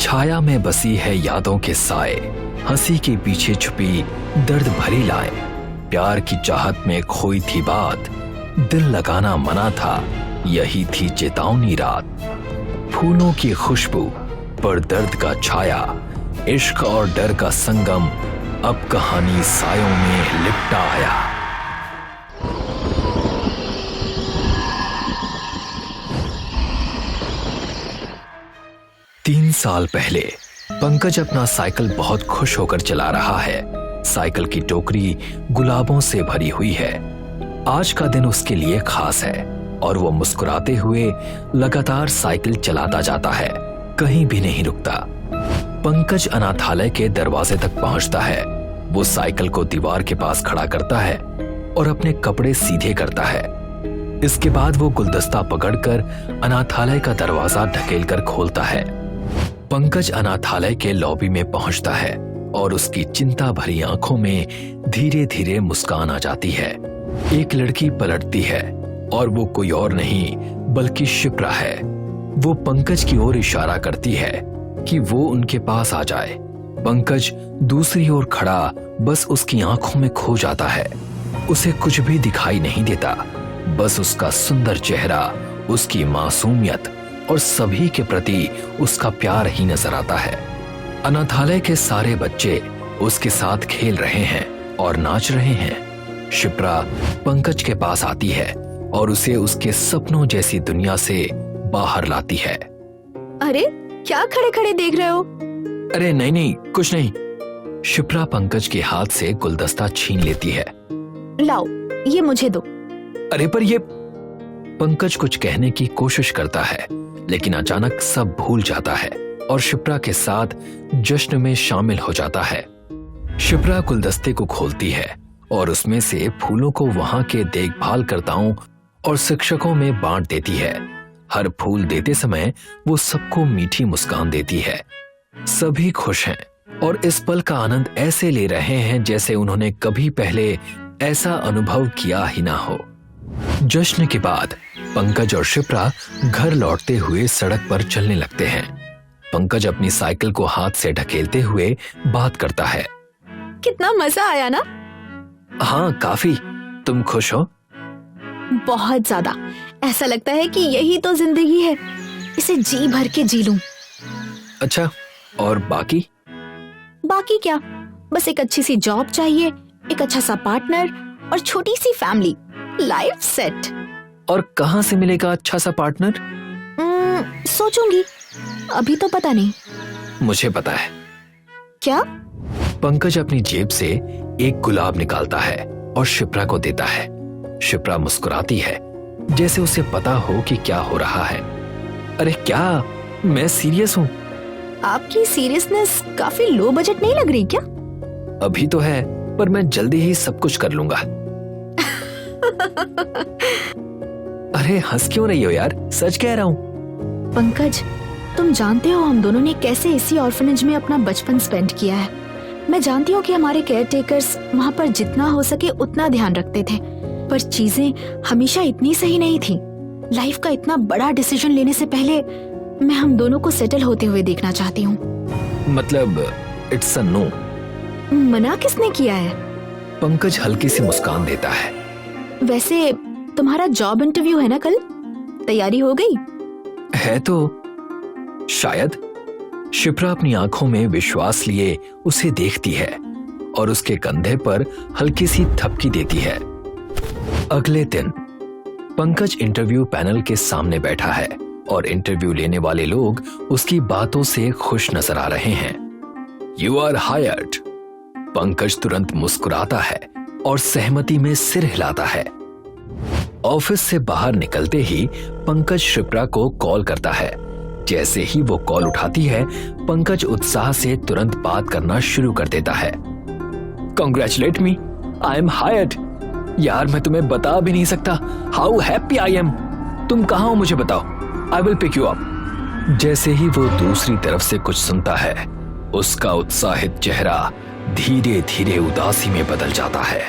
छाया में बसी है यादों के साए, हंसी के पीछे छुपी दर्द भरी लाए। प्यार की चाहत में खोई थी बात, दिल लगाना मना था, यही थी चेतावनी रात। फूलों की खुशबू पर दर्द का छाया, इश्क और डर का संगम, अब कहानी सायों में लिपटा आया। तीन साल पहले पंकज अपना साइकिल बहुत खुश होकर चला रहा है। साइकिल की टोकरी गुलाबों से भरी हुई है। आज का दिन उसके लिए खास है और वो मुस्कुराते हुए लगातार साइकिल चलाता जाता है, कहीं भी नहीं रुकता। पंकज अनाथालय के दरवाजे तक पहुंचता है। वो साइकिल को दीवार के पास खड़ा करता है और अपने कपड़े सीधे करता है। इसके बाद वो गुलदस्ता पकड़कर अनाथालय का दरवाजा ढकेलकर खोलता है। पंकज अनाथालय के लॉबी में पहुंचता है और उसकी चिंता भरी आंखों में धीरे धीरे मुस्कान आ जाती है। एक लड़की पलटती है और वो कोई और नहीं बल्कि शिप्रा है। वो पंकज की ओर इशारा करती है कि वो उनके पास आ जाए। पंकज दूसरी ओर खड़ा बस उसकी आंखों में खो जाता है। उसे कुछ भी दिखाई नहीं देता, बस उसका सुंदर चेहरा, उसकी मासूमियत और सभी के प्रति उसका प्यार ही नजर आता है। अनाथालय के सारे बच्चे उसके साथ खेल रहे हैं और नाच रहे हैं। शिप्रा पंकज के पास आती है और उसे उसके सपनों जैसी दुनिया से बाहर लाती है। अरे क्या खड़े खड़े देख रहे हो? अरे नहीं कुछ नहीं। शिप्रा पंकज के हाथ से गुलदस्ता छीन लेती है। लाओ ये मुझे दो। अरे पर ये, पंकज कुछ कहने की कोशिश करता है लेकिन अचानक सब भूल जाता है और शिप्रा के साथ जश्न में शामिल हो जाता है। शिप्रा गुलदस्ते को खोलती है और उसमें से फूलों को वहां के देखभालकर्ताओं और शिक्षकों में बांट देती है। हर फूल देते समय वो सबको मीठी मुस्कान देती है। सभी खुश हैं और इस पल का आनंद ऐसे ले रहे हैं जैसे उन्होंने कभी पहले ऐसा अनुभव किया ही ना हो। जश्न के बाद पंकज और शिप्रा घर लौटते हुए सड़क पर चलने लगते हैं। पंकज अपनी साइकिल को हाथ से ढकेलते हुए बात करता है। कितना मजा आया ना? हाँ काफी। तुम खुश हो? बहुत ज्यादा। ऐसा लगता है कि यही तो जिंदगी है, इसे जी भर के जी लूं। अच्छा, और बाकी? बाकी क्या, बस एक अच्छी सी जॉब चाहिए, एक अच्छा सा पार्टनर और छोटी सी फैमिली। Life set. और कहाँ से मिलेगा अच्छा सा पार्टनर? सोचूंगी, अभी तो पता नहीं। मुझे पता है। क्या? पंकज अपनी जेब से एक गुलाब निकालता है और शिप्रा को देता है। शिप्रा मुस्कुराती है जैसे उसे पता हो कि क्या हो रहा है। अरे क्या, मैं सीरियस हूँ। आपकी सीरियसनेस काफी लो बजट नहीं लग रही क्या? अभी तो है, पर मैं जल्दी ही सब कुछ कर लूंगा। अरे हंस क्यों रही हो यार, सच कह रहा हूँ। पंकज, तुम जानते हो हम दोनों ने कैसे इसी ऑर्फनेज में अपना बचपन स्पेंड किया है। मैं जानती हूँ कि हमारे केयर टेकर्स वहाँ पर जितना हो सके उतना ध्यान रखते थे, पर चीजें हमेशा इतनी सही नहीं थी। लाइफ का इतना बड़ा डिसीजन लेने से पहले मैं हम दोनों को सेटल होते हुए देखना चाहती हूँ। मतलब इट्स अ नो। मना किसने किया है? पंकज हल्की सी मुस्कान देता है। वैसे तुम्हारा जॉब इंटरव्यू है ना कल, तैयारी हो गई? है तो शायद। शिप्रा अपनी आंखों में विश्वास लिए उसे देखती है और उसके कंधे पर हल्की सी थपकी देती है। अगले दिन पंकज इंटरव्यू पैनल के सामने बैठा है और इंटरव्यू लेने वाले लोग उसकी बातों से खुश नजर आ रहे हैं। You are hired. पंकज तुरंत मुस्कुराता है और सहमति में सिर हिलाता है। ऑफिस से बाहर निकलते ही पंकज शिप्रा को कॉल करता है। जैसे ही वो कॉल उठाती है, पंकज उत्साह से तुरंत बात करना शुरू कर देता है। Congratulate me, I am hired। यार मैं तुम्हें बता भी नहीं सकता हाउ हैप्पी आई एम। तुम कहाँ हो मुझे बताओ, I will pick you up. जैसे ही वो दूसरी तरफ से कुछ सुनता है, उसका उत्साहित चेहरा धीरे धीरे उदासी में बदल जाता है।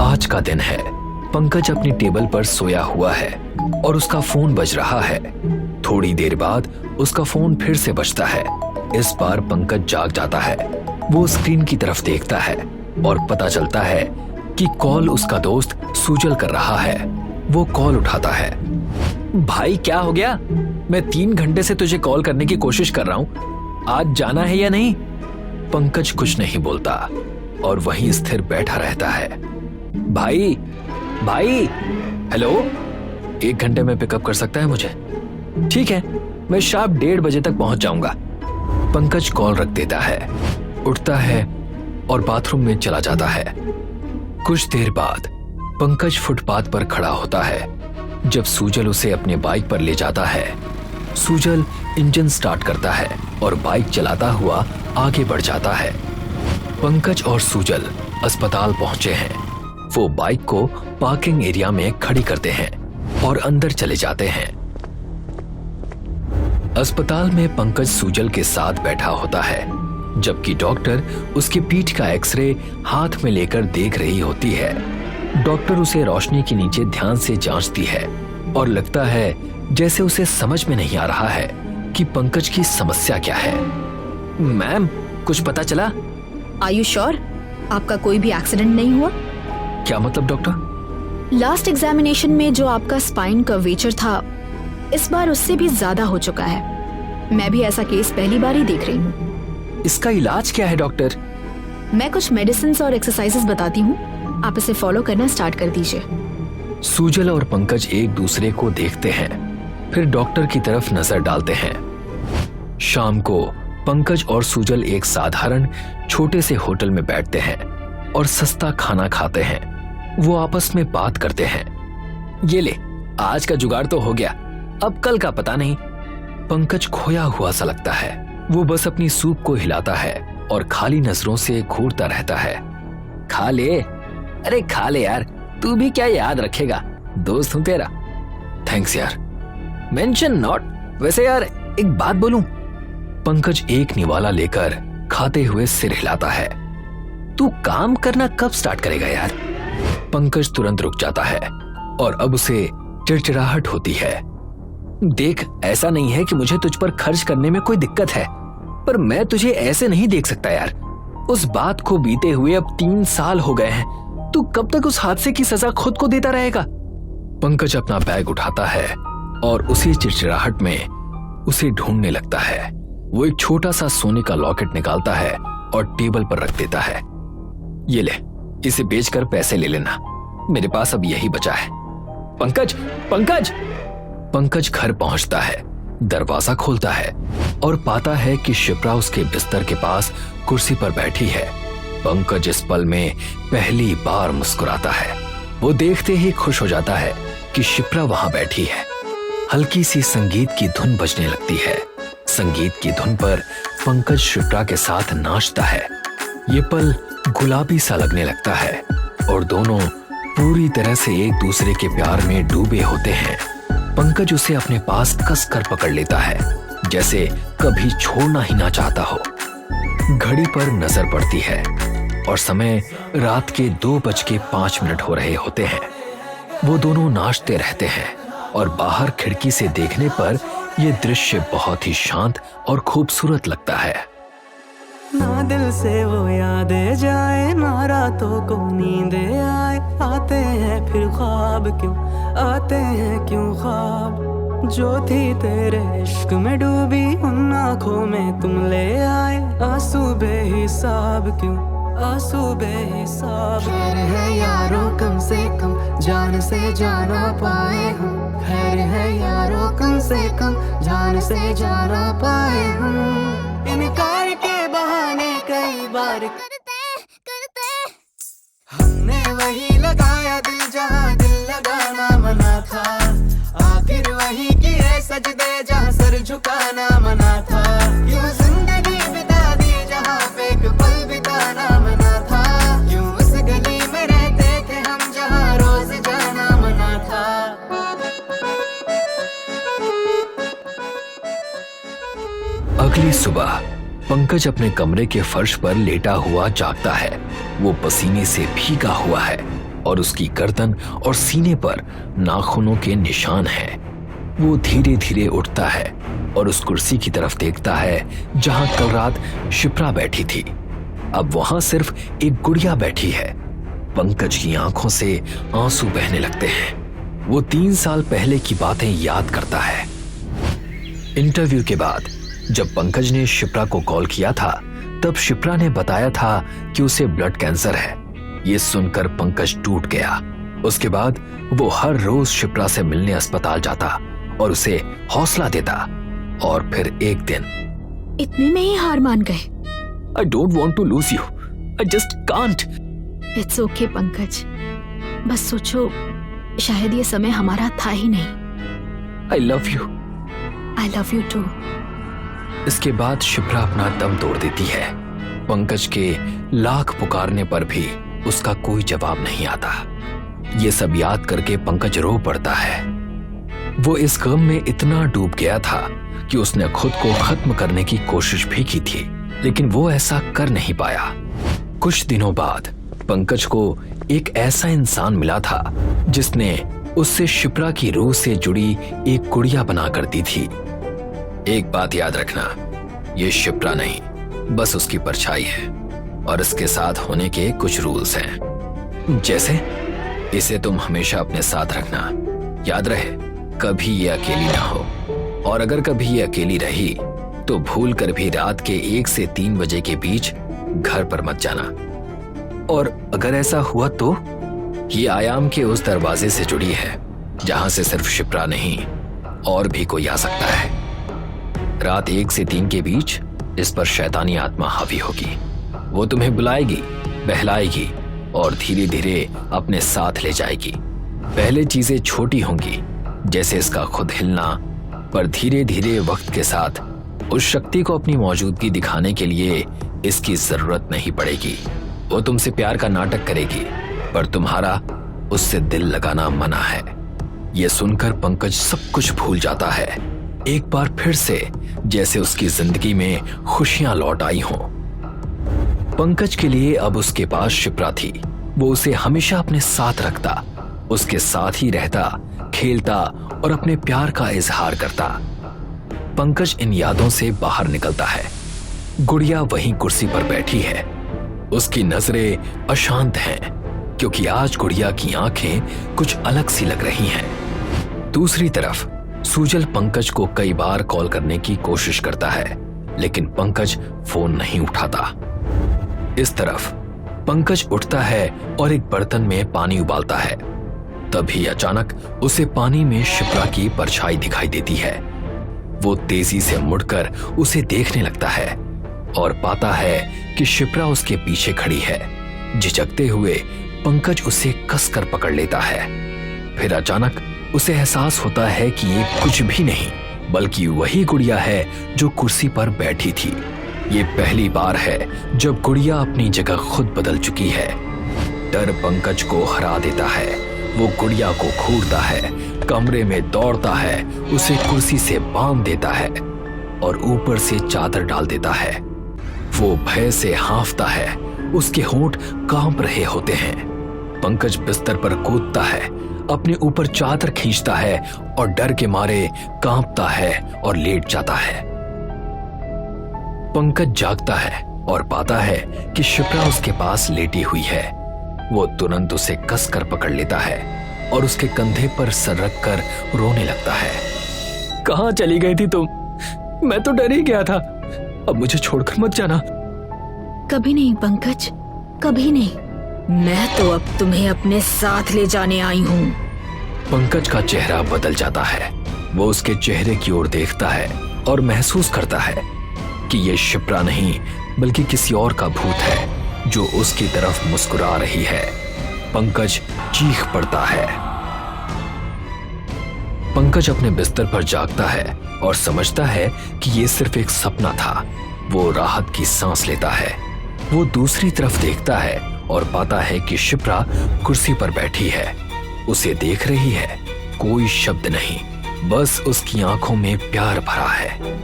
आज का दिन है। पंकज अपनी टेबल पर सोया हुआ है और उसका फोन बज रहा है। थोड़ी देर बाद उसका फोन फिर से बजता है। इस बार पंकज जाग जाता है। वो स्क्रीन की तरफ देखता है और पता चलता है कि कॉल उसका दोस्त सुजल कर रहा है। वो कॉल उठाता है। भाई क्या हो गया? मैं 3 घंटे से तुझे कॉल करने की कोशिश कर रहा हूं, आज जाना है या नहीं? पंकज कुछ नहीं बोलता और वहीं स्थिर बैठा रहता है। भाई भाई हेलो, 1 घंटे में पिकअप कर सकता है मुझे? ठीक है, मैं शार्प 1:30 बजे तक पहुंच जाऊंगा। पंकज कॉल रख देता है, उठता है और बाथरूम में चला जाता है। कुछ देर बाद पंकज फुटपाथ पर खड़ा होता है जब सुजल उसे अपने बाइक पर ले जाता है। सुजल इंजन स्टार्ट करता है और बाइक चलाता हुआ आगे बढ़ जाता है। पंकज और सुजल अस्पताल पहुंचे हैं। वो बाइक को पार्किंग एरिया में खड़ी करते हैं और अंदर चले जाते हैं। अस्पताल में पंकज सुजल के साथ बैठा होता है जबकि डॉक्टर उसकी पीठ का एक्सरे हाथ में लेकर देख रही होती है। डॉक्टर उसे रोशनी के नीचे ध्यान से जांचती है और लगता है जैसे उसे समझ में नहीं आ रहा है कि पंकज की समस्या क्या है। मैम, कुछ पता चला? आर यू श्योर आपका कोई भी एक्सीडेंट नहीं हुआ? क्या मतलब डॉक्टर? लास्ट एग्जामिनेशन में जो आपका स्पाइन कर्वेचर था, इस बार उससे भी ज्यादा हो चुका है। मैं भी ऐसा केस पहली बार ही देख रही हूँ। इसका इलाज क्या है डॉक्टर? मैं कुछ मेडिसिन और एक्सरसाइजेस बताती हूँ, आप इसे फॉलो करना स्टार्ट कर दीजिए। सुजल और पंकज एक दूसरे को देखते हैं, फिर डॉक्टर की तरफ नजर डालते हैं। शाम को पंकज और सुजल एक साधारण छोटे से होटल में बैठते हैं और सस्ता खाना खाते हैं। वो आपस में बात करते हैं। ये ले, आज का जुगाड़ तो हो गया, अब कल का पता नहीं। पंकज खोया हुआ सा लगता है। वो बस अपनी सूप को हिलाता है और खाली नजरों से घूरता रहता है। खा ले, अरे खा ले यार, तू भी क्या याद रखेगा, दोस्त हूं तेरा। थैंक्स यार। Mention not. वैसे यार एक बात बोलूं? पंकज एक निवाला लेकर खाते हुए सिर हिलाता है। तू काम करना कब स्टार्ट करेगा यार? पंकज तुरंत रुक जाता है और अब उसे चिड़चिड़ाहट होती है। देख, ऐसा नहीं है कि मुझे तुझ पर खर्च करने में कोई दिक्कत है, पर मैं तुझे ऐसे नहीं देख सकता यार। उस बात को बीते हुए अब 3 साल हो गए हैं। तू कब तक उस हादसे की सजा खुद को देता रहेगा? पंकज अपना बैग उठाता है और उसी चिड़चिड़ाहट में उसे ढूंढने लगता है। वो एक छोटा सा सोने का लॉकेट निकालता है और टेबल पर रख देता है। ये ले, इसे बेचकर पैसे ले लेना, मेरे पास अब यही बचा है। पंकज, पंकज! पंकज घर पहुंचता है, दरवाजा खोलता है और पाता है कि शिप्रा उसके बिस्तर के पास कुर्सी पर बैठी है। पंकज इस पल में पहली बार मुस्कुराता है। वो देखते ही खुश हो जाता है कि शिप्रा वहां बैठी है। हल्की सी संगीत की धुन बजने लगती है। संगीत की धुन पर पंकज शिप्रा के साथ नाचता है। ये पल गुलाबी सा लगने लगता है और दोनों पूरी तरह से एक दूसरे के प्यार में डूबे होते हैं। पंकज उसे अपने पास कसकर पकड़ लेता है, जैसे कभी छोड़ना ही ना चाहता हो। घड़ी पर नजर पड़ती है और समय रात के 2:05 हो रहे होते हैं। वो दोनों नाचते रहते हैं और बाहर खिड़की से देखने पर यह दृश्य बहुत ही शांत और खूबसूरत लगता है। ना दिल से वो यादें जाए, ना रातों को नींदें आए। आते हैं फिर ख्वाब क्यों, आते हैं क्यों ख्वाब। जो थी तेरे इश्क में डूबी, उन आँखों में तुम ले आए। आंसू बेहिसाब क्यों, आंसू बेहिसाब। खैर है यारों कम से कम जान से जाना पाए हम। खैर है यारों कम से कम जान से जाना पाए हम। इनकार के बहाने कई बार करते हमने वही लगाया दिल जहाँ दिल लगाना मना था। आखिर वही किए सजदे जहाँ सर झुकाना मना था। यूं जिंदगी बिता दी जहाँ पे एक पल बिताना मना था। यूं उस गली में रहते थे हम जहाँ रोज जाना मना था। अगली सुबह पंकज अपने कमरे के फर्श पर लेटा हुआ जागता है। वो पसीने से भीगा हुआ है और उसकी गर्दन और सीने पर नाखूनों के निशान हैं। वो धीरे धीरे उठता है और उस कुर्सी की तरफ देखता है जहां कल रात शिप्रा बैठी थी। अब वहां सिर्फ एक गुड़िया बैठी है। पंकज की आंखों से आंसू बहने लगते हैं। वो 3 साल पहले की बातें याद करता है। इंटरव्यू के बाद जब पंकज ने शिप्रा को कॉल किया था, तब शिप्रा ने बताया था कि उसे ब्लड कैंसर है। ये सुनकर पंकज टूट गया। उसके बाद वो हर रोज शिप्रा से मिलने अस्पताल जाता और उसे हौसला देता। और फिर एक दिन इतने में ही हार मान गए? I don't want to lose you, I just can't. It's okay Pankaj, बस सोचो शायद ये समय हमारा था ही नहीं। I love you. I love you too. इसके बाद शिप्रा अपना दम तोड़ देती है। पंकज के लाख पुकारने पर भी उसका कोई जवाब नहीं आता। ये सब याद करके पंकज रो पड़ता है। वो इस गम में इतना डूब गया था कि उसने खुद को खत्म करने की कोशिश भी की थी, लेकिन वो ऐसा कर नहीं पाया। कुछ दिनों बाद पंकज को एक ऐसा इंसान मिला था जिसने उससे शिप्रा की रूह से जुड़ी एक गुड़िया बना कर दी थी। एक बात याद रखना, ये शिप्रा नहीं, बस उसकी परछाई है और इसके साथ होने के कुछ रूल्स हैं। जैसे इसे तुम हमेशा अपने साथ रखना। याद रहे, कभी ये अकेली ना हो, और अगर कभी ये अकेली रही तो भूल कर भी रात के 1 से 3 बजे के बीच घर पर मत जाना। और अगर ऐसा हुआ तो ये आयाम के उस दरवाजे से जुड़ी है जहां से सिर्फ शिप्रा नहीं और भी कोई आ सकता है। रात 1 से 3 के बीच इस पर शैतानी आत्मा हावी होगी। वो तुम्हें बुलाएगी, बहलाएगी और धीरे धीरे अपने साथ ले जाएगी। पहले चीजें छोटी होंगी, जैसे इसका खुद हिलना, पर धीरे धीरे वक्त के साथ उस शक्ति को अपनी मौजूदगी दिखाने के लिए इसकी जरूरत नहीं पड़ेगी। वो तुमसे प्यार का नाटक करेगी, पर तुम्हारा उससे दिल लगाना मना है। ये सुनकर पंकज सब कुछ भूल जाता है। एक बार फिर से जैसे उसकी जिंदगी में खुशियां लौट आई हों। पंकज के लिए अब उसके पास शिप्रा थी। वो उसे हमेशा अपने साथ रखता, उसके साथ ही रहता, खेलता और अपने प्यार का इजहार करता। पंकज इन यादों से बाहर निकलता है। गुड़िया वहीं कुर्सी पर बैठी है। उसकी नजरें अशांत हैं, क्योंकि आज गुड़िया की आंखें कुछ अलग सी लग रही हैं। दूसरी तरफ सूजल पंकज को कई बार कॉल करने की कोशिश करता है, लेकिन पंकज फोन नहीं उठाता। इस तरफ पंकज उठता है और एक बर्तन में पानी उबालता है। तभी अचानक उसे पानी में शिप्रा की परछाई दिखाई देती है। वो तेजी से मुड़कर उसे देखने लगता है और पाता है कि शिप्रा उसके पीछे खड़ी है। झिझकते हुए पंकज उसे कसकर पकड़ लेता है। फिर अचानक उसे एहसास होता है कि ये कुछ भी नहीं बल्कि वही गुड़िया है जो कुर्सी पर बैठी थी। ये पहली बार है जब गुड़िया अपनी जगह खुद बदल चुकी है। डर पंकज को हरा देता है। वो गुड़िया को घूरता है, कमरे में दौड़ता है, उसे कुर्सी से बांध देता है और ऊपर से चादर डाल देता है। वो भय से हांफता है, उसके होंठ कांप रहे होते हैं। पंकज बिस्तर पर कूदता है, अपने ऊपर चादर खींचता है और डर के मारे कांपता है और लेट जाता है। पंकज जागता है और पाता है कि शिप्रा उसके पास लेटी हुई है। वो तुरंत उसे कसकर पकड़ लेता है और उसके कंधे पर सर रखकर रोने लगता है। कहाँ चली गई थी तुम? मैं तो डर ही गया था। अब मुझे छोड़कर मत जाना। कभी नहीं पंकज, कभी नहीं। मैं तो अब तुम्हें अपने साथ ले जाने आई हूँ। पंकज का चेहरा बदल जाता है। वो उसके चेहरे की ओर देखता है और महसूस करता है कि ये शिप्रा नहीं बल्कि किसी और का भूत है जो उसकी तरफ मुस्कुरा रही है। पंकज चीख पड़ता है। पंकज अपने बिस्तर पर जागता है और समझता है कि ये सिर्फ एक सपना था। वो राहत की सांस लेता है। वो दूसरी तरफ देखता है और पाता है कि शिप्रा कुर्सी पर बैठी है, उसे देख रही है। कोई शब्द नहीं, बस उसकी आंखों में प्यार भरा है।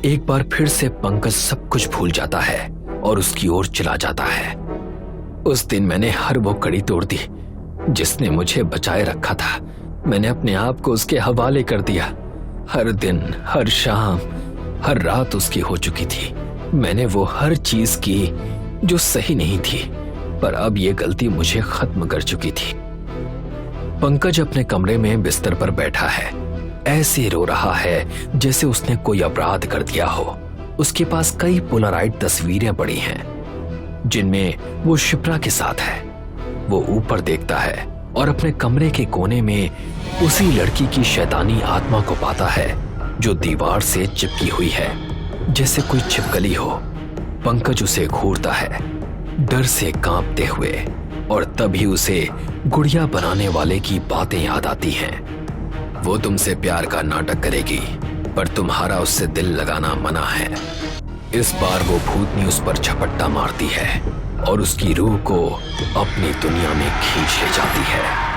एक बार फिर से पंकज सब कुछ भूल जाता है और उसकी ओर चला जाता है। उस दिन मैंने हर वो कड़ी तोड़ दी, जिसने मुझे बचाए रखा था। मैंने अपने आप को उसके हवाले कर दिया। हर दिन, हर शाम, हर रात उसकी हो चुकी थी। मैंने वो हर चीज की जो सही नहीं थी, पर अब ये गलती मुझे खत्म कर चुकी थी। पंकज अपने कमरे में बिस्तर पर बैठा है, ऐसे रो रहा है जैसे उसने कोई अपराध कर दिया हो। उसके पास कई पोलराइड तस्वीरें पड़ी हैं जिनमें वो शिप्रा के साथ है। वो ऊपर देखता है और अपने कमरे के कोने में उसी लड़की की शैतानी आत्मा को पाता है जो दीवार से चिपकी हुई है, जैसे कोई छिपकली हो। पंकज उसे घूरता है डर से कांपते हुए, और तभी उसे गुड़िया बनाने वाले की बातें याद आती हैं। वो तुमसे प्यार का नाटक करेगी, पर तुम्हारा उससे दिल लगाना मना है। इस बार वो भूतनी उस पर झपट्टा मारती है और उसकी रूह को अपनी दुनिया में खींच ले जाती है।